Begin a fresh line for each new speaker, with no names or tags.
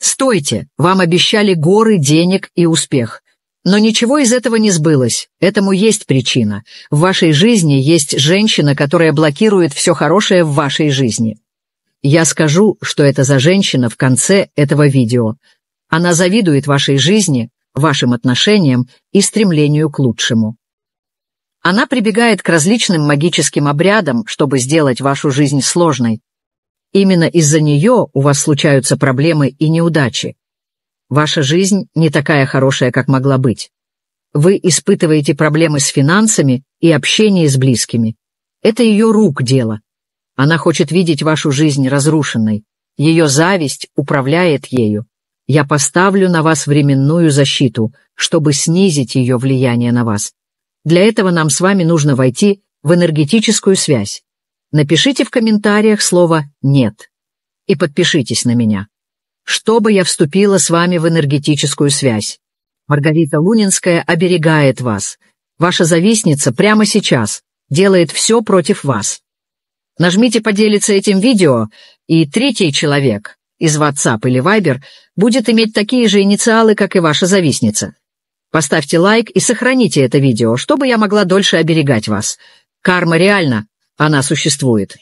Стойте, вам обещали горы денег и успех. Но ничего из этого не сбылось. Этому есть причина. В вашей жизни есть женщина, которая блокирует все хорошее в вашей жизни. Я скажу, что это за женщина в конце этого видео. Она завидует вашей жизни, вашим отношениям и стремлению к лучшему. Она прибегает к различным магическим обрядам, чтобы сделать вашу жизнь сложной. Именно из-за нее у вас случаются проблемы и неудачи. Ваша жизнь не такая хорошая, как могла быть. Вы испытываете проблемы с финансами и общением с близкими. Это ее рук дело. Она хочет видеть вашу жизнь разрушенной. Ее зависть управляет ею. Я поставлю на вас временную защиту, чтобы снизить ее влияние на вас. Для этого нам с вами нужно войти в энергетическую связь. Напишите в комментариях слово «нет» и подпишитесь на меня. Чтобы я вступила с вами в энергетическую связь. Маргарита Лунинская оберегает вас. Ваша завистница прямо сейчас делает все против вас. Нажмите «Поделиться этим видео», и третий человек из WhatsApp или Viber будет иметь такие же инициалы, как и ваша завистница. Поставьте лайк и сохраните это видео, чтобы я могла дольше оберегать вас. Карма реальна, она существует.